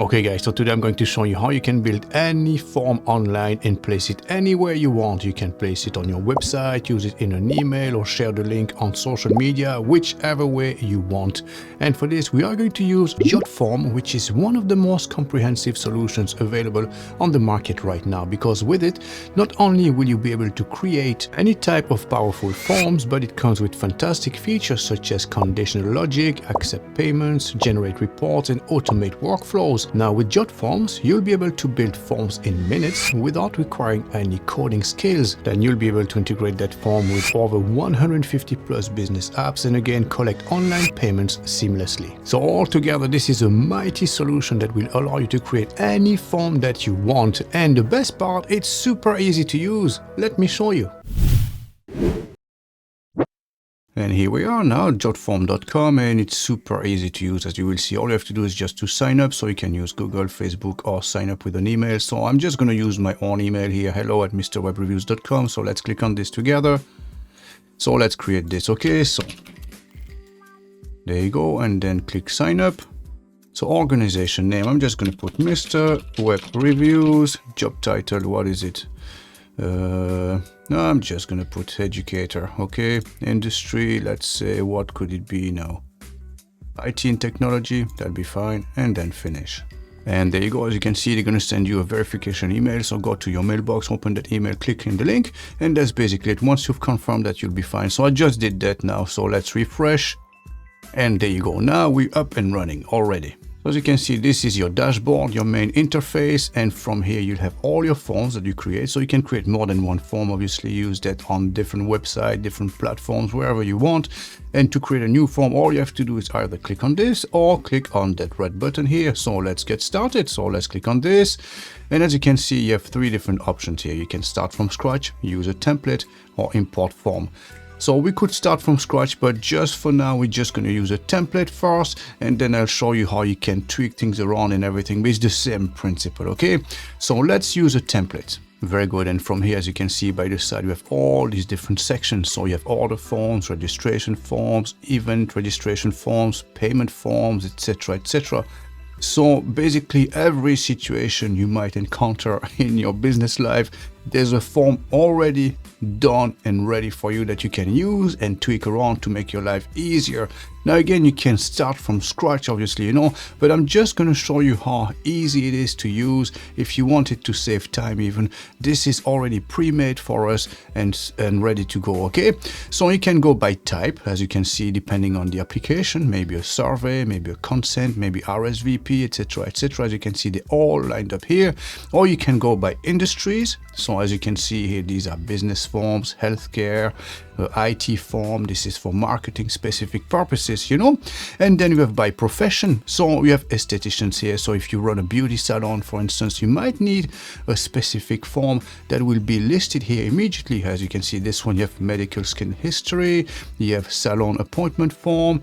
Okay guys, so today I'm going to show you how you can build any form online and place it anywhere you want. You can place it on your website, use it in an email, or share the link on social media, whichever way you want. And for this, we are going to use Jotform, which is one of the most comprehensive solutions available on the market right now, because with it, not only will you be able to create any type of powerful forms, but it comes with fantastic features such as conditional logic, accept payments, generate reports, and automate workflows. Now with Jotforms, you'll be able to build forms in minutes without requiring any coding skills. Then you'll be able to integrate that form with over 150 plus business apps and again collect online payments seamlessly. So altogether, this is a mighty solution that will allow you to create any form that you want. And the best part, it's super easy to use. Let me show you. And here we are now, jotform.com, and it's super easy to use. As you will see, all you have to do is just to sign up. So you can use Google, Facebook, or sign up with an email. So I'm just going to use my own email here, hello@mrwebreviews.com. So let's click on this together. So let's create this. Okay, so there you go. And then click sign up. So organization name, I'm just going to put Mr. Web Reviews. Job title, what is it? No, I'm just gonna put educator. Okay, industry, let's say, what could it be now? IT and technology, that'll be fine, and then finish. And there you go. As you can see, they're going to send you a verification email. So go to your mailbox, open that email, click in the link, and that's basically it. Once you've confirmed that, you'll be fine. So I just did that now. So let's refresh, and there you go. Now we're up and running already. As you can see, this is your dashboard, your main interface, and from here you'll have all your forms that you create. So you can create more than one form, obviously use that on different websites, different platforms, wherever you want. And to create a new form, all you have to do is either click on this or click on that red button here. So let's get started. So let's click on this. And as you can see, you have three different options here. You can start from scratch, use a template, or import form. So we could start from scratch, but just for now, we're just going to use a template first, and then I'll show you how you can tweak things around and everything. But it's the same principle, okay? So let's use a template. Very good. And from here, as you can see by the side, we have all these different sections. So you have order forms, registration forms, event registration forms, payment forms, etc., etc. So basically, every situation you might encounter in your business life, there's a form already done and ready for you that you can use and tweak around to make your life easier. Now again, you can start from scratch, obviously, you know, but I'm just going to show you how easy it is to use. If you wanted to save time even, this is already pre-made for us and ready to go, okay? So you can go by type, as you can see, depending on the application, maybe a survey, maybe a consent, maybe RSVP, etc., etc. As you can see, they're all lined up here. Or you can go by industries. So as you can see here, these are business forms, healthcare, IT form. This is for marketing specific purposes, you know. And then we have by profession. So we have estheticians here. So if you run a beauty salon, for instance, you might need a specific form that will be listed here immediately. As you can see, this one, you have medical skin history, you have salon appointment form,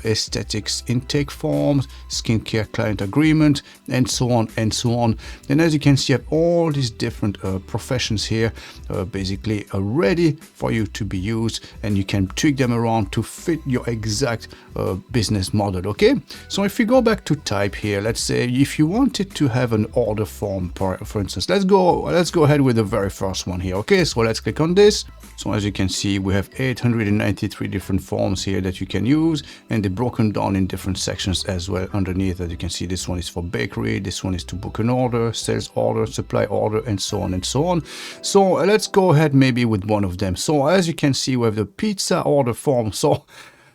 aesthetics intake forms, skincare client agreement, and so on and so on. And as you can see, you have all these different professions here basically are ready for you to be used, and you can tweak them around to fit your exact business model. Okay, so if you go back to type here, let's say if you wanted to have an order form, for instance, let's go ahead with the very first one here. Okay, so let's click on this. So as you can see, we have 893 different forms here that you can use, and they're broken down in different sections as well underneath. As you can see, this one is for bakery, this one is to book an order, sales order, supply order, and so on and so on. So let's go ahead maybe with one of them. So as you can see, we have the pizza order form. So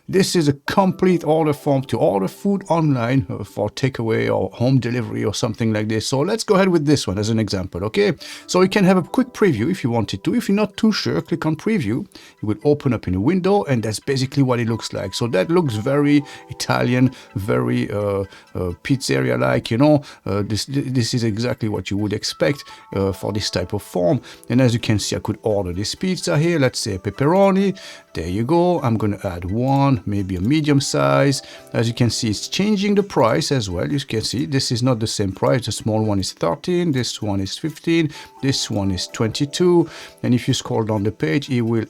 this is a complete order form to order food online for takeaway or home delivery or something like this. So let's go ahead with this one as an example, okay? So you can have a quick preview if you wanted to. If you're not too sure, click on preview. It will open up in a window, and that's basically what it looks like. So that looks very Italian, very pizzeria-like, you know. This is exactly what you would expect for this type of form. And as you can see, I could order this pizza here. Let's say pepperoni. There you go. I'm going to add one, maybe a medium size. As you can see, it's changing the price as well. You can see this is not the same price. The small one is 13, this one is 15, this one is 22. And if you scroll down the page, it will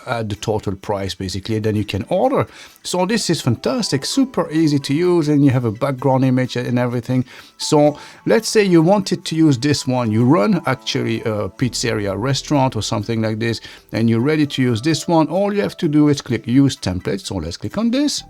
add the total price basically, and then you can order. So this is fantastic, super easy to use, and you have a background image and everything. So let's say you wanted to use this one, you run actually a pizzeria, restaurant or something like this, and you're ready to use this one. All you have to do is click use template. So let's click on this.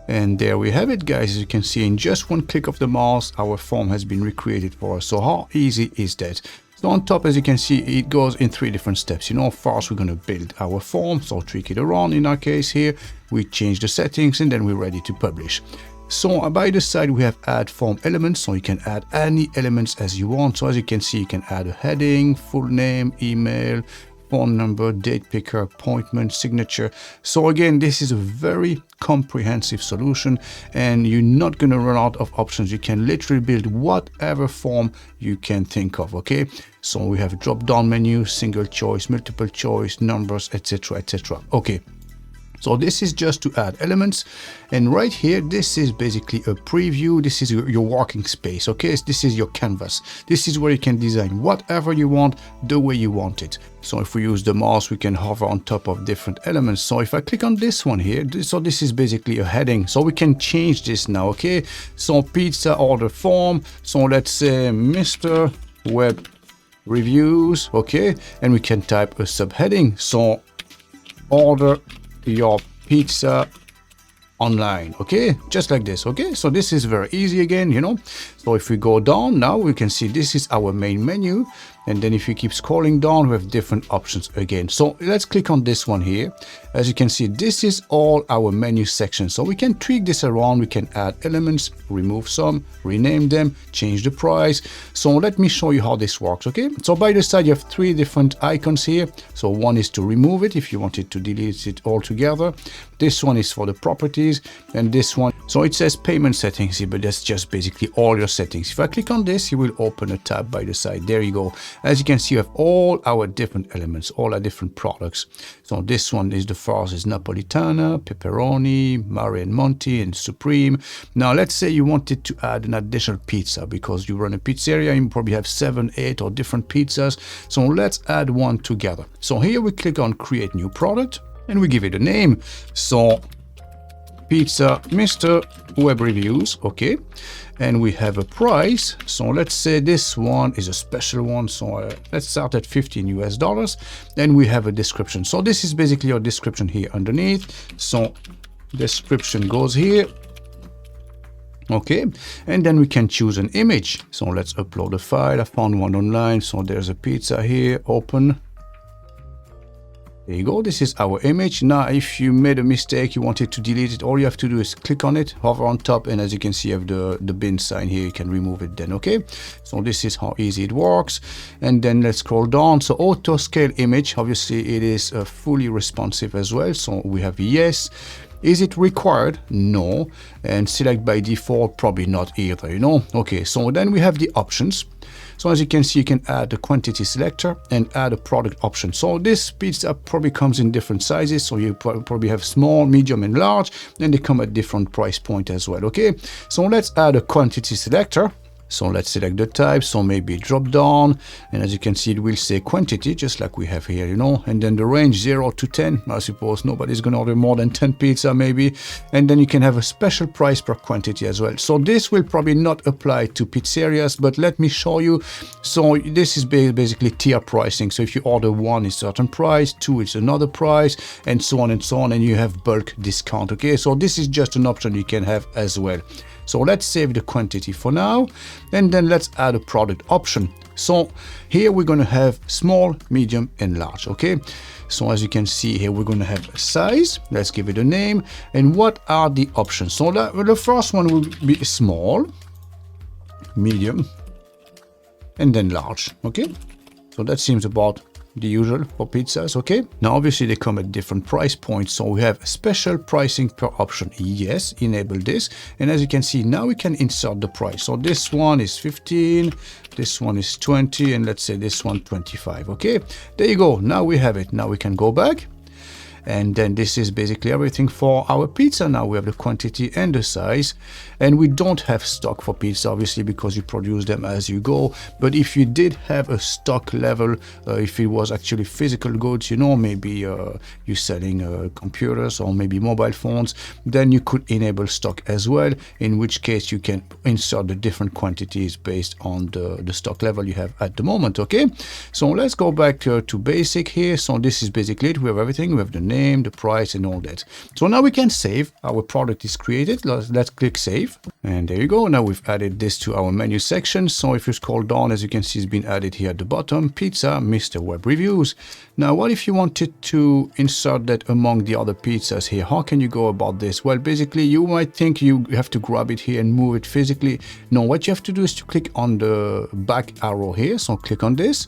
And there we have it, guys. As you can see, in just one click of the mouse, our form has been recreated for us. So how easy is that? So on top, as you can see, it goes in 3 different steps. First we're going to build our form. So tweak it around. In our case here, we change the settings, and then we're ready to publish. So by the side, we have add form elements. So you can add any elements as you want. So as you can see, you can add a heading, full name, email, phone number, date picker, appointment, signature. So again, this is a very comprehensive solution, and you're not going to run out of options. You can literally build whatever form you can think of. Okay, so we have a drop down menu, single choice, multiple choice, numbers, etc, etc. Okay, so this is just to add elements, and right here, this is basically a preview. This is your working space. Okay, this is your canvas. This is where you can design whatever you want, the way you want it. So if we use the mouse, we can hover on top of different elements. So if I click on this one here, so this is basically a heading. So we can change this now. Okay, so pizza order form. So let's say Mr. Web Reviews. Okay, and we can type a subheading. So order your pizza online. Okay, just like this. Okay, so this is very easy again, So if we go down now, we can see this is our main menu, and then if you keep scrolling down, we have different options again. So let's click on this one here. As you can see, this is all our menu section. So we can tweak this around. We can add elements, remove some, rename them, change the price. So let me show you how this works. Okay, so by the side, you have 3 different icons here. So one is to remove it if you wanted to delete it altogether. This one is for the properties, and this one, so it says payment settings here, but that's just basically all your settings. If I click on this, you will open a tab by the side. There you go. As you can see, you have all our different elements, all our different products. So this one is the first is Napolitana, pepperoni, Mari and Monty, and Supreme. Now let's say you wanted to add an additional pizza because you run a pizzeria. You probably have 7, 8 or different pizzas. So let's add one together. So here we click on create new product, and we give it a name. So pizza Mr. Web Reviews. Okay, and we have a price. So let's say this one is a special one. So let's start at $15 US. Then we have a description. So this is basically your description here underneath. So description goes here. Okay, and then we can choose an image. So let's upload a file. I found one online. So there's a pizza here. Open. There you go. This is our image. Now, if you made a mistake, you wanted to delete it, all you have to do is click on it, hover on top, and as you can see, you have the bin sign here. You can remove it then. Okay, so this is how easy it works. And then let's scroll down. So auto scale image, obviously it is fully responsive as well. So we have yes. Is it required? No. And select by default, probably not either, Okay, so then we have the options. So as you can see, you can add a quantity selector and add a product option. So this pizza probably comes in different sizes. So you probably have small, medium, and large, and they come at different price point as well. Okay, so let's add a quantity selector. So let's select the type, so maybe drop down, and as you can see, it will say quantity, just like we have here, and then the range 0 to 10. I suppose nobody's going to order more than 10 pizza maybe, and then you can have a special price per quantity as well. So this will probably not apply to pizzerias, but let me show you. So this is basically tier pricing. So if you order 1, it's a certain price, 2, it's another price, and so on and so on, and you have bulk discount. Okay, so this is just an option you can have as well. So let's save the quantity for now, and then let's add a product option. So here we're going to have small, medium, and large. Okay, so as you can see here, we're going to have a size. Let's give it a name. And what are the options? So the first one will be small, medium, and then large. Okay, so that seems about the usual for pizzas. Okay, now obviously they come at different price points, so we have special pricing per option. Yes, enable this, and as you can see, now we can insert the price. So this one is 15, this one is 20, and let's say this one 25. Okay, there you go. Now we have it. Now we can go back, And then this is basically everything for our pizza. Now we have the quantity and the size, and we don't have stock for pizza obviously because you produce them as you go. But if you did have a stock level, if it was actually physical goods, you know, maybe you're selling computers or maybe mobile phones, then you could enable stock as well, in which case you can insert the different quantities based on the stock level you have at the moment. Okay, so let's go back to basic here. So this is basically it. We have everything. We have the name, the price, and all that. So now we can save. Our product is created. Let's click save, and there you go. Now we've added this to our menu section. So if you scroll down, as you can see, it's been added here at the bottom. Pizza, Mr. Web Reviews. Now what if you wanted to insert that among the other pizzas here? How can you go about this? Well, basically you might think you have to grab it here and move it physically. No, what you have to do is to click on the back arrow here. So click on this.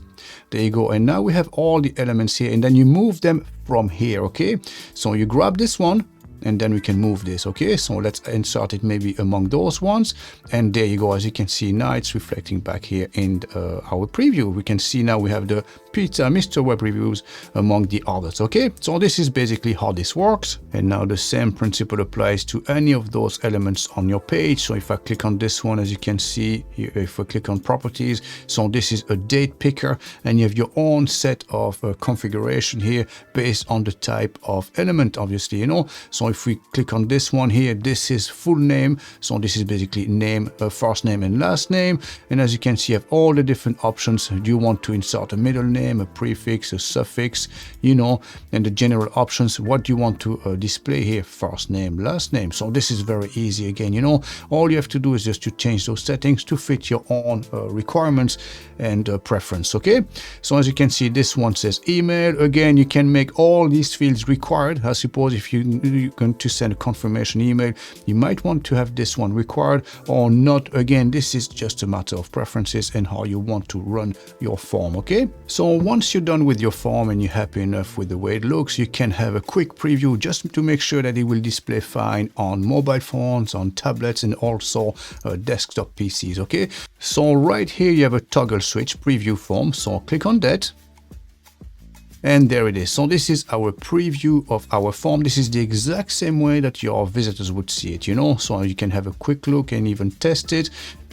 There you go. And now we have all the elements here, and then you move them from here. Okay, so you grab this one, and then we can move this. Okay, so let's insert it maybe among those ones, and there you go. As you can see, now it's reflecting back here in our preview. We can see now we have the pizza Mr. Web Reviews among the others. Okay, so this is basically how this works, and now the same principle applies to any of those elements on your page. So if I click on this one, as you can see here, if I click on properties, so this is a date picker, and you have your own set of configuration here based on the type of element, obviously, you know. So if we click on this one here, this is full name. So this is basically name, first name and last name. And as you can see, you have all the different options. Do you want to insert a middle name, a prefix, a suffix, you know, and the general options. What do you want to display here? First name, last name. So this is very easy. Again, you know, all you have to do is just to change those settings to fit your own requirements and preference. Okay, so as you can see, this one says email. Again, you can make all these fields required. I suppose if you're going to send a confirmation email, you might want to have this one required or not. Again, this is just a matter of preferences and how you want to run your form. Okay, so once you're done with your form and you're happy enough with the way it looks, you can have a quick preview just to make sure that it will display fine on mobile phones, on tablets, and also desktop PCs. Okay, so right here you have a toggle switch preview form. So click on that. And there it is. So this is our preview of our form. This is the exact same way that your visitors would see it, you know, so you can have a quick look and even test it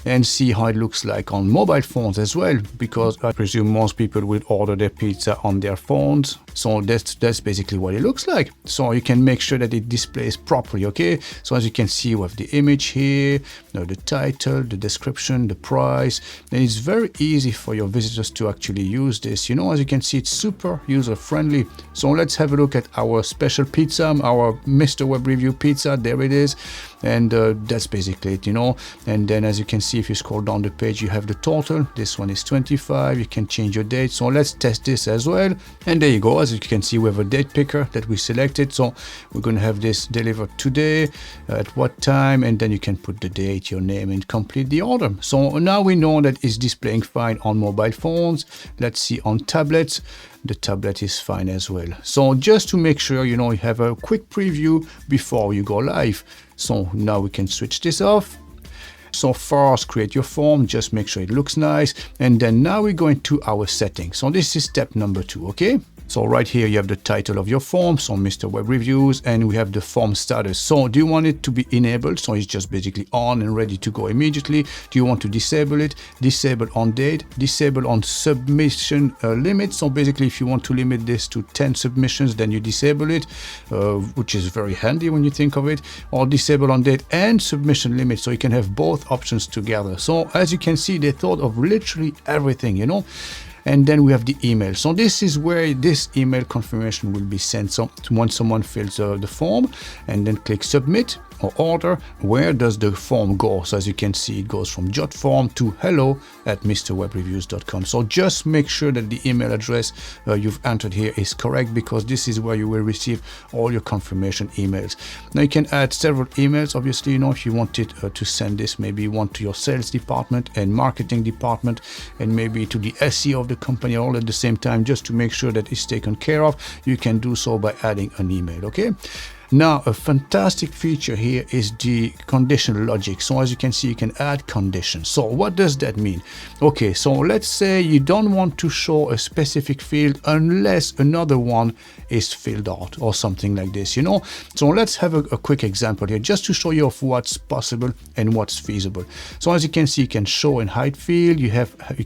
and see how it looks like on mobile phones as well, because I presume most people will order their pizza on their phones. So that's basically what it looks like. So you can make sure that it displays properly. Okay, so as you can see, we have the image here, the title, the description, the price, and it's very easy for your visitors to actually use this. You know, as you can see, it's super user friendly. So let's have a look at our special pizza, our Mr. Web Review pizza. There it is. And that's basically it, you know. And then as you can see, if you scroll down the page, you have the total. This one is 25. You can change your date. So let's test this as well. And there you go. As you can see, we have a date picker that we selected. So we're going to have this delivered today, at what time, and then you can put the date, your name, and complete the order. So now we know that it's displaying fine on mobile phones. Let's see on tablets. The tablet is fine as well. So just to make sure, you know, you have a quick preview before you go live. So now we can switch this off. So first, create your form, just make sure it looks nice. And then now we go into our settings. So this is step number 2, okay? So right here, you have the title of your form, so Mr. Web Reviews, and we have the form status. So do you want it to be enabled? So it's just basically on and ready to go immediately. Do you want to disable it? Disable on date, disable on submission limit. So basically, if you want to limit this to 10 submissions, then you disable it, which is very handy when you think of it, or disable on date and submission limit. So you can have both options together. So as you can see, they thought of literally everything, you know. And then we have the email. So this is where this email confirmation will be sent. So once someone fills the form and then click submit or order, where does the form go? So as you can see, it goes from Jotform to hello@mrwebreviews.com. So just make sure that the email address you've entered here is correct, because this is where you will receive all your confirmation emails. Now you can add several emails, obviously, you know, if you wanted to send this, maybe one to your sales department and marketing department, and maybe to the SEO of the company all at the same time, just to make sure that it's taken care of. You can do so by adding an email. Okay, Now, a fantastic feature here is the conditional logic. So as you can see, you can add conditions. So what does that mean? Okay, so let's say you don't want to show a specific field unless another one is filled out or something like this, you know. So let's have a quick example here just to show you of what's possible and what's feasible. So as you can see, you can show and hide field, you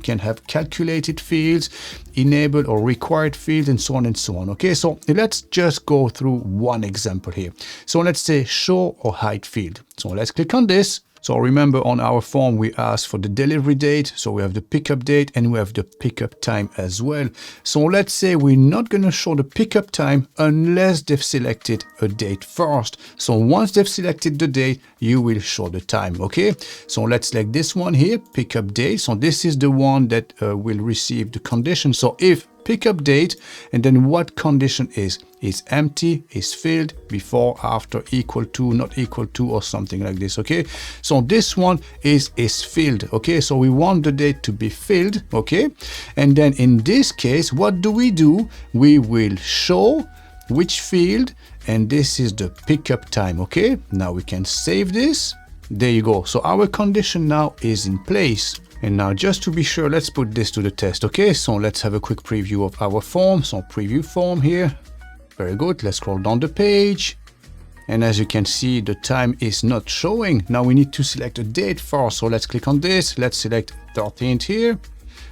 can have calculated fields, enabled or required fields, and so on and so on. Okay, so let's just go through one example here. So let's say show or hide field. So let's click on this. So remember, on our form we ask for the delivery date, so we have the pickup date and we have the pickup time as well. So let's say we're not going to show the pickup time unless they've selected a date first. So once they've selected the date, you will show the time. Okay, so let's select this one here, pickup date. So this is the one that will receive the condition. So if pickup date, and then what condition is empty, is filled, before, after, equal to, not equal to, or something like this. Okay, so this one is filled. Okay, so we want the date to be filled. Okay, and then in this case, what do? We will show which field, and this is the pickup time. Okay, now we can save this. There you go. So our condition now is in place. And now, just to be sure, let's put this to the test. Okay, so let's have a quick preview of our form. So preview form here. Very good. Let's scroll down the page. And as you can see, the time is not showing. Now we need to select a date first. So let's click on this. Let's select 13th here.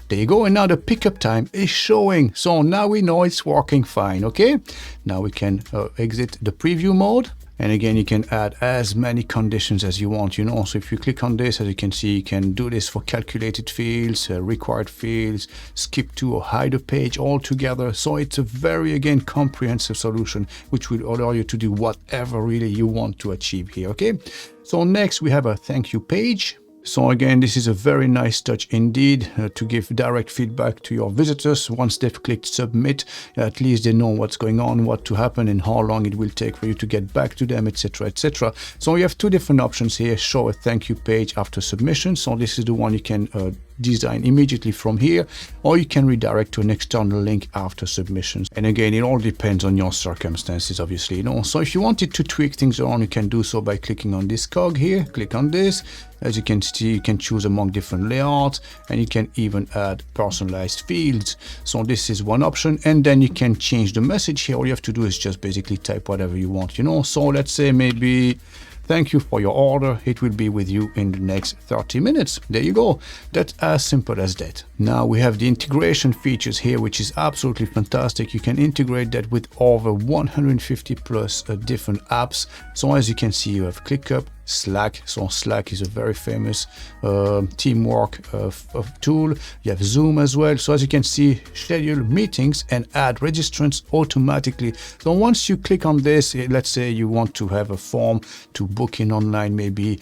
There you go. And now the pickup time is showing. So now we know it's working fine. Okay, now we can exit the preview mode. And again, you can add as many conditions as you want, you know. So if you click on this, as you can see, you can do this for calculated fields, required fields, skip to or hide a page altogether. So it's a very, again, comprehensive solution, which will allow you to do whatever really you want to achieve here, okay? So next we have a thank you page. So again, this is a very nice touch indeed to give direct feedback to your visitors. Once they've clicked submit, at least they know what's going on, what to happen, and how long it will take for you to get back to them, etc., etc. So you have two different options here. Show a thank you page after submission. So this is the one you can design immediately from here, or you can redirect to an external link after submissions. And again, it all depends on your circumstances, obviously, you know. So if you wanted to tweak things around, you can do so by clicking on this cog here. Click on this. As you can see, you can choose among different layouts, and you can even add personalized fields. So this is one option, and then you can change the message here. All you have to do is just basically type whatever you want, you know. So let's say maybe, thank you for your order. It will be with you in the next 30 minutes. There you go. That's as simple as that. Now we have the integration features here, which is absolutely fantastic. You can integrate that with over 150 plus different apps. So as you can see, you have ClickUp, Slack. So Slack is a very famous teamwork tool. You have Zoom as well. So as you can see, schedule meetings and add registrants automatically. So once you click on this, let's say you want to have a form to book in online, maybe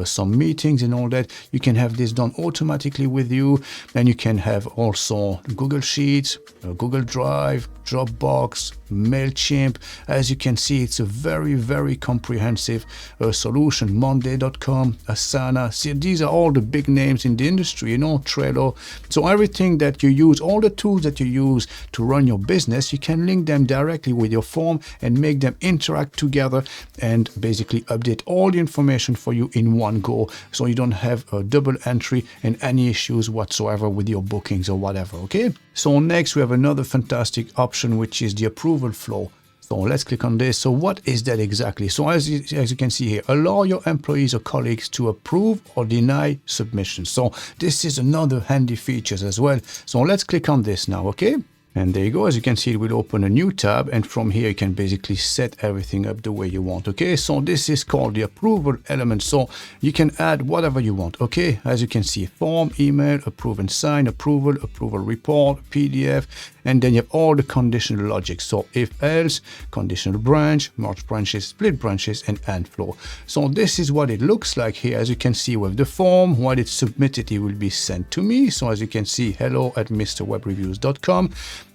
some meetings and all that, you can have this done automatically with you. And you can have also Google Sheets, Google Drive, Dropbox, MailChimp. As you can see, it's a very, very comprehensive solution. Monday.com, Asana. See, these are all the big names in the industry, you know, Trello. So everything that you use, all the tools that you use to run your business, you can link them directly with your form and make them interact together and basically update all the information for you in one go. So you don't have a double entry and any issues whatsoever with your bookings or whatever, okay? So next we have another fantastic option, which is the approval flow. So let's click on this. So what is that exactly? So as you can see here, allow your employees or colleagues to approve or deny submissions. So this is another handy feature as well. So let's click on this now, okay? And there you go. As you can see, it will open a new tab, and from here you can basically set everything up the way you want. Okay, so this is called the approval element. So you can add whatever you want. Okay, as you can see, form, email, approve and sign, approval report, PDF, and then you have all the conditional logic. So if else, conditional branch, merge branches, split branches, and AND flow. So this is what it looks like here. As you can see with the form, when it's submitted, it will be sent to me. So as you can see, hello@mrwebreviews.com.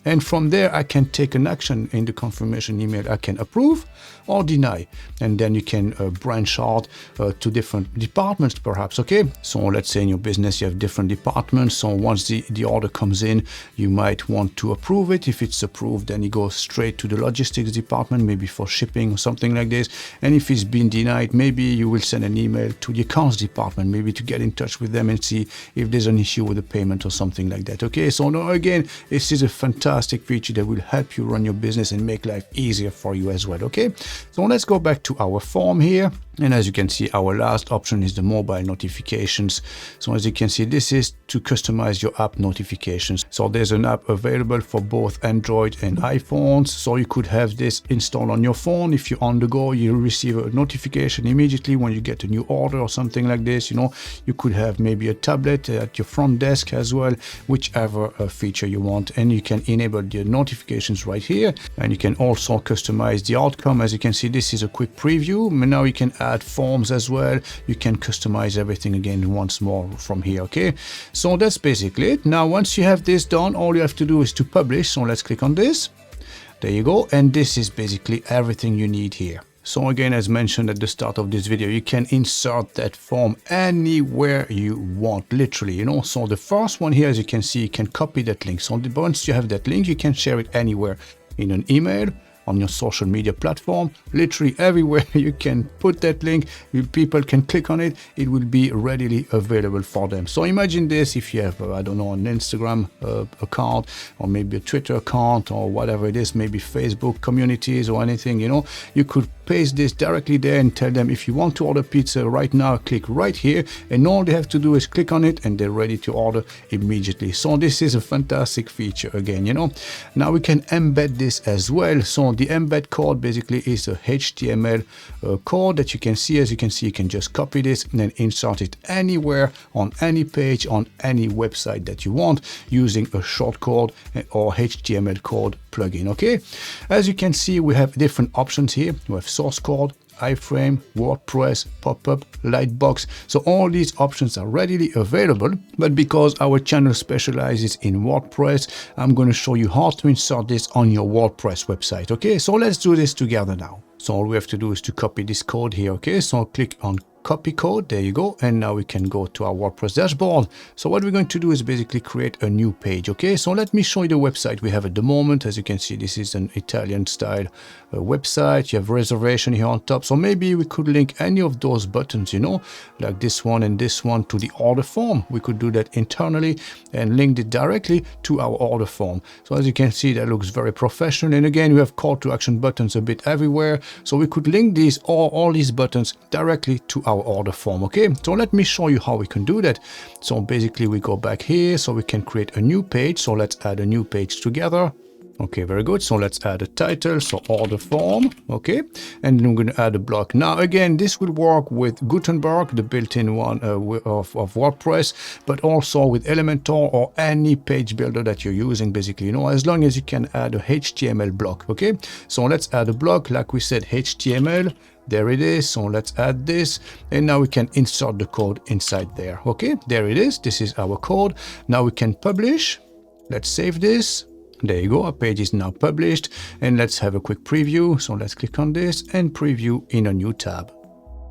And from there, I can take an action in the confirmation email. I can approve or deny. And then you can branch out to different departments perhaps, okay? So let's say in your business you have different departments. So once the order comes in, you might want to approve it. If it's approved, then you go straight to the logistics department, maybe for shipping or something like this. And if it's been denied, maybe you will send an email to the accounts department, maybe to get in touch with them and see if there's an issue with the payment or something like that, okay? So now again, this is a fantastic feature that will help you run your business and make life easier for you as well, okay? So let's go back to our form here. And as you can see, our last option is the mobile notifications. So as you can see, this is to customize your app notifications. So there's an app available for both Android and iPhones. So you could have this installed on your phone. If you're on the go, you'll receive a notification immediately when you get a new order or something like this. You know, you could have maybe a tablet at your front desk as well, whichever feature you want. And you can enable the notifications right here. And you can also customize the outcome. As you can see, this is a quick preview. Now you can add forms as well. You can customize everything again once more from here, okay? So that's basically it. Now once you have this done, all you have to do is to publish. So let's click on this. There you go. And this is basically everything you need here. So again, as mentioned at the start of this video, you can insert that form anywhere you want, literally, you know. So the first one here, as you can see, you can copy that link. So once you have that link, you can share it anywhere in an email, on your social media platform, literally everywhere you can put that link. People can click on it. It will be readily available for them. So imagine this, if you have, I don't know, an Instagram account, or maybe a Twitter account, or whatever it is, maybe Facebook communities or anything, you know, you could paste this directly there and tell them, if you want to order pizza right now, click right here, and all they have to do is click on it and they're ready to order immediately. So this is a fantastic feature again, you know. Now we can embed this as well. So the embed code basically is a HTML code that you can see. As you can see, you can just copy this and then insert it anywhere on any page, on any website that you want, using a shortcode or HTML code plugin, okay? As you can see, we have different options here. We have source code, iframe, WordPress, pop-up, lightbox. So all these options are readily available, but because our channel specializes in WordPress, I'm going to show you how to insert this on your WordPress website, okay? So let's do this together now. So all we have to do is to copy this code here, okay? So click on copy code, there you go, and now we can go to our WordPress dashboard. So what we're going to do is basically create a new page, okay? So let me show you the website we have at the moment. As you can see, this is an Italian style website. You have reservation here on top. So maybe we could link any of those buttons, you know, like this one and this one, to the order form. We could do that internally and link it directly to our order form. So as you can see, that looks very professional. And again, we have call to action buttons a bit everywhere. So we could link these, all these buttons directly to our order form, okay? So let me show you how we can do that. So basically we go back here, so we can create a new page. So let's add a new page together. Okay, very good. So let's add a title, so order form, okay? And I'm going to add a block. Now, again, this will work with Gutenberg, the built-in one of WordPress, but also with Elementor or any page builder that you're using, basically, you know, as long as you can add a HTML block, okay? So let's add a block, like we said, HTML. There it is. So let's add this, and now we can insert the code inside there, okay? There it is. This is our code. Now we can publish. Let's save this. There you go, our page is now published, and let's have a quick preview. So let's click on this and preview in a new tab.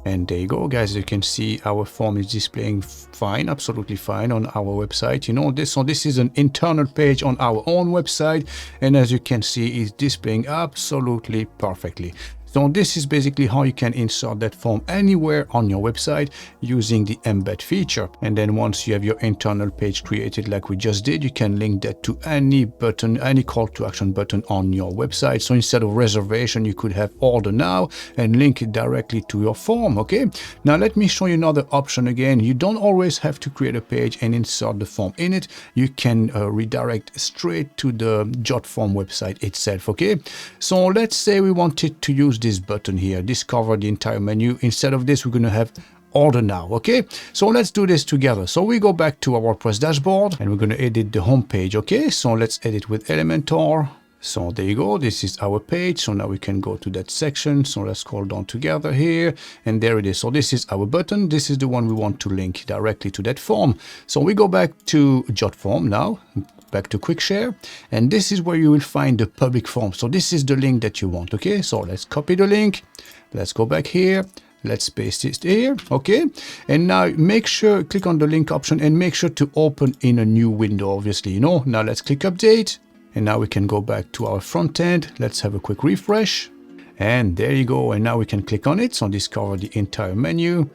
And there you go, guys. You can see our form is displaying fine, absolutely fine on our website. You know this, so this is an internal page on our own website, and as you can see, it's displaying absolutely perfectly. So this is basically how you can insert that form anywhere on your website using the embed feature. And then once you have your internal page created like we just did, you can link that to any button, any call to action button on your website. So instead of reservation, you could have order now and link it directly to your form, okay? Now let me show you another option again. You don't always have to create a page and insert the form in it. You can redirect straight to the Jotform website itself, okay? So let's say we wanted to use this button here, discover the entire menu. Instead of this, we're going to have order now, okay? So let's do this together. So we go back to our WordPress dashboard and we're going to edit the home page, okay? So let's edit with Elementor. So there you go, this is our page. So now we can go to that section. So let's scroll down together here, and there it is. So this is our button. This is the one we want to link directly to that form. So we go back to Jotform now, back to quick share, and this is where you will find the public form. So this is the link that you want. Okay, so let's copy the link, let's go back here, let's paste it here. Okay, and now make sure, click on the link option and make sure to open in a new window, obviously, you know. Now let's click update, and now we can go back to our front end. Let's have a quick refresh, and there you go. And now we can click on it, so discover the entire menu.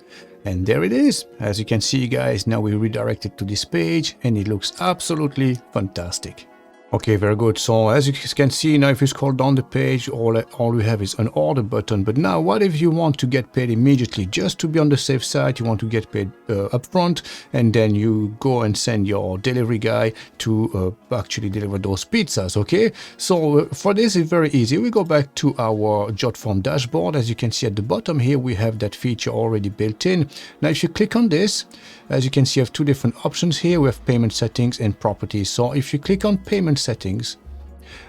And there it is. As you can see, guys, now we redirected to this page and it looks absolutely fantastic. Okay, very good. So as you can see now, if you scroll down the page, all we have is an order button. But now what if you want to get paid immediately? Just to be on the safe side, you want to get paid upfront, and then you go and send your delivery guy to actually deliver those pizzas. Okay, so for this it's very easy. We go back to our Jotform dashboard. As you can see at the bottom here, we have that feature already built in. Now if you click on this, as you can see, you have two different options here. We have payment settings and properties. So if you click on payment settings,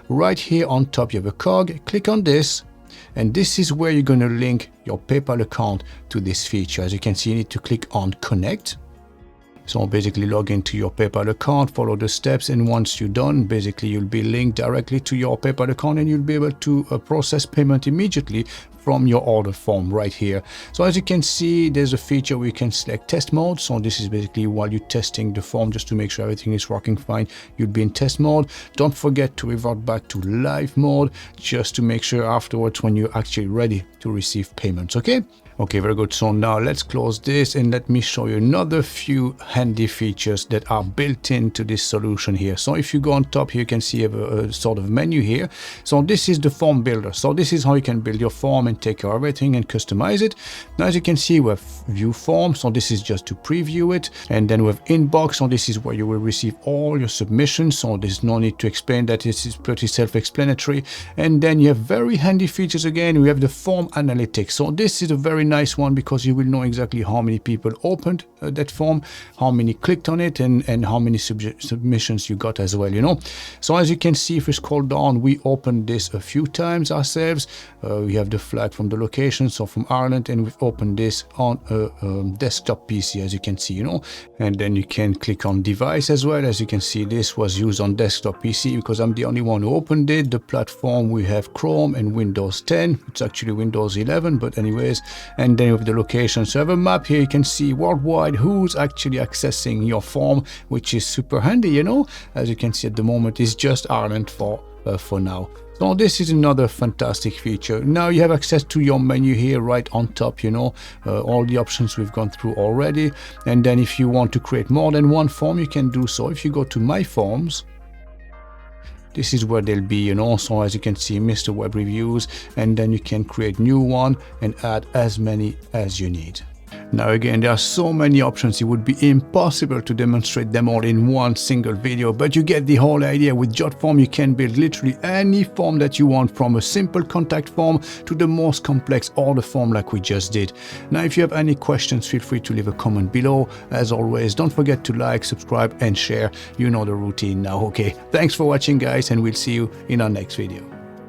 right here on top you have a cog. Click on this, and this is where you're going to link your PayPal account to this feature. As you can see, you need to click on connect. So basically log into your PayPal account, follow the steps, and once you're done, basically you'll be linked directly to your PayPal account and you'll be able to process payment immediately from your order form right here. So as you can see, there's a feature where you can select test mode. So this is basically while you're testing the form, just to make sure everything is working fine, you'll be in test mode. Don't forget to revert back to live mode, just to make sure afterwards when you're actually ready to receive payments. Okay, very good. So now let's close this and let me show you another few handy features that are built into this solution here. So if you go on top here, you can see a sort of menu here. So this is the form builder. So this is how you can build your form and take care of everything and customize it. Now, as you can see, we have view form. So this is just to preview it. And then we have inbox. So this is where you will receive all your submissions. So there's no need to explain that. This is pretty self-explanatory. And then you have very handy features again. We have the form analytics. So this is a very nice one because you will know exactly how many people opened that form, how many clicked on it, and how many submissions you got as well, you know. So as you can see, if we scroll down, we opened this a few times ourselves. We have the flag from the location, so from Ireland, and we've opened this on a desktop PC, as you can see, you know. And then you can click on device as well. As you can see, this was used on desktop PC because I'm the only one who opened it. The platform, we have Chrome and Windows 10. It's actually Windows 11, but anyways. And then with the location, so I have a map here. You can see worldwide who's actually accessing your form, which is super handy, you know. As you can see at the moment, it's just Ireland for now. So this is another fantastic feature. Now you have access to your menu here right on top, you know, all the options we've gone through already. And then if you want to create more than one form, you can do so. If you go to My Forms, this is where they'll be, you know. So as you can see, Mr. Web Reviews, and then you can create new one and add as many as you need. Now again, there are so many options, it would be impossible to demonstrate them all in one single video, but you get the whole idea. With Jotform, you can build literally any form that you want, from a simple contact form to the most complex order form like we just did. Now, if you have any questions, feel free to leave a comment below. As always, don't forget to like, subscribe, and share. You know the routine now, okay? Thanks for watching, guys, and we'll see you in our next video.